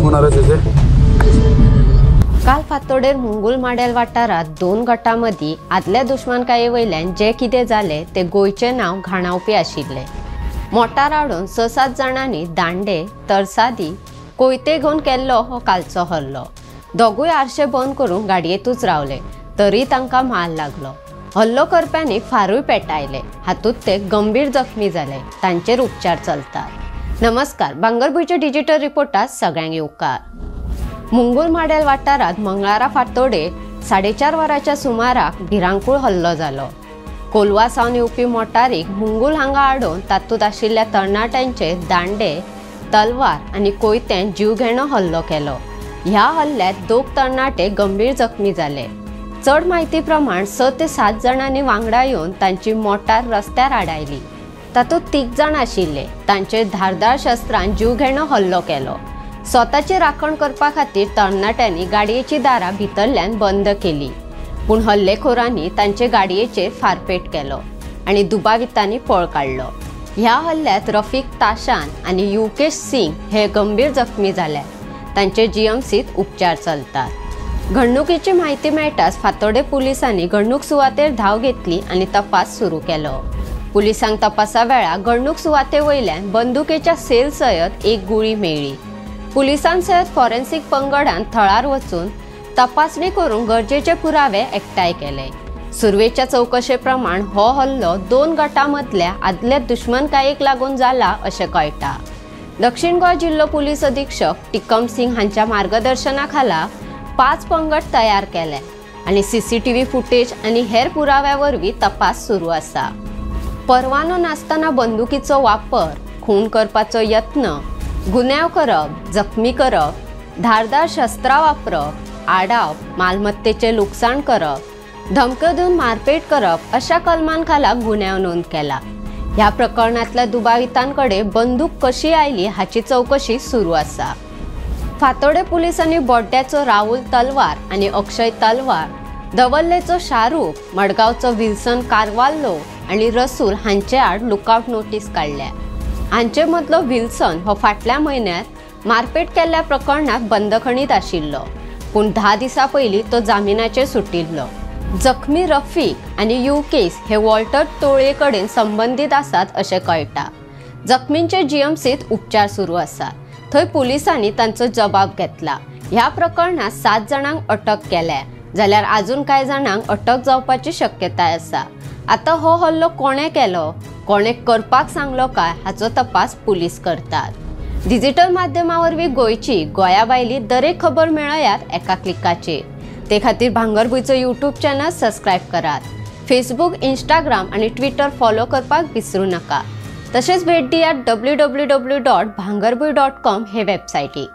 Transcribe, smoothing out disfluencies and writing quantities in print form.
होणार आहे त्याचे। काल फातोडेर मुंगुल माडेल वाठारात दोन गटांमदी आदल्या दुश्मनकाये वयल्यान जे कितें जाले ते गोयचे नाव घाणावपी आशिल्ले। मोटार हाडून 6-7 जाणांनी दांडे तरसादी कोयते घेवन केल्लो हो कालचो हल्लो। दोगूय आरशे बंद करून गाडयेतूच रावले तरी तांकां माल लागलो। हल्लो करप्यांनी फारूय पेटायले, हातूंत ते गंभीर जखमी जाले, तांचेर उपचार चलतात। नमस्कार, भांगरभूंयच्या डिजिटल रिपोर्टात सगळ्यांक येवकार। मुंगुल माडेल वाठारात मंगळारा फातोडे 4:30 वरांच्या सुमाराक भिरांकूळ हल्लो जालो। कोलवा सावन येवपी मोटारीक मुंगुल हांगा हाडून तातूंत आशिल्ल्या तरणाट्यांचेर दांडे, तलवार आनी कोयत्यान जीवघेणो हल्लो केलो। ह्या हल्ल्यात 2 तरणाटे गंभीर जखमी जाले। चड म्हायती प्रमाण 6 ते 7 जाणांनी वांगडा येवन तांची मोटार रस्त्यार आडायली। तातूंत 3 जाण आशिल्ले, तांचेर धारदार शस्त्रान जीवघेणो हल्लो केलो। स्वताची राखण करपा खातीर तरणाट्यांनी गाडयेची दारां भितरल्यान बंद केली, पूण हल्लेखोरांनी तांचे गाडयेचेर फारपेट केलो आनी दुबावितांनी पळ काडलो। ह्या हल्ल्यात रफीक ताशान आनी युकेश सिंग हे गंभीर जखमी जाले, तांचे जीएमसीत उपचार चलतात। घडणुकीची म्हायती मेळटाच फातोडे पुलिसांनी घडणूक सुवातेर धाव घेतली आनी तपास सुरू केलो। पुलिसांक तपासा वेळार घडणूक सुवाते वयल्यान बंदुकेच्या सेल सयत एक गुळी मेळ्ळी। पुलिसांसयत फॉरेन्सिक पंगडान थळार वचून तपासणी करून गरजेचे पुरावे एकठांय केले। सुरवेच्या चौकशे प्रमाण हो हल्लो 2 गटांमदल्या आदल्या दुश्मनकायेक लागून जाला अशें कळटा। दक्षिण गोंय जिल्लो पुलीस अधीक्षक टिकम सिंग हांच्या मार्गदर्शना खाला 5 पंगड तयार केले आनी CCTV फुटेज आनी हेर पुराव्या वरवीं तपास सुरू आसा। परवानो नासतना बंदुकीचो वापर, खून करपाचो यत्न, गुन्यांव करप, जखमी करप, धारदार शस्त्रां वापरप, आडाव, मालमत्तेचे लुकसाण करप, धमक्यो दिवन मारपेट करप अशा कलमां खाला गुन्यांव नोंद केला। ह्या प्रकरणातल्या दुबावितांकडे बंदूक कशी आयली हाची चौकशी सुरू आसा। फातोडे पुलिसांनी बोड्ड्याचो राहुल तलवार आनी अक्षय तलवार, दवल्लेचो शाहरुख, मडगांवचो विल्सन कारवाल्लो आनी रसूल हांचे आड लुकआउट नोटीस काडल्या। हांचे मदलो विल्सन हो फाटल्या म्हयन्यात मारपेट केल्ल्या प्रकरणात बंदखणीत आशिल्लो, पूण 10 दिसां पयलीं तो जामिनाचेर सुटिल्लो। जखमी रफीक आनी युकेश हे वॉल्टर तोळये कडेन संबंदीत आसात अशें कळटा। जखमींचे जीएमसीत उपचार सुरू आसात, थंय पुलिसांनी तांचो जबाब घेतला। ह्या प्रकरणात 7 जाणांक अटक केल्या, जाल्यार आजून कांय जाणांक अटक जावपाची शक्यताय आसा। आतां हो हल्लो कोणे केलो, कोणे करपाक सांगलो काय हाचो तपास पुलीस करतात। डिजिटल माध्यमां वरवीं गोंयची गोंया भायली दरेक खबर मेळयात एका क्लिकाचेर। ते खातीर भांगरभूंयचो यूट्यूब चॅनल सबस्क्रायब करात। फेसबुक, इंस्टाग्राम आनी ट्विटर फॉलो करपाक विसरूं नाका। तशेंच भेट दियात www.bhangarbuy.com हे वेबसायटीक।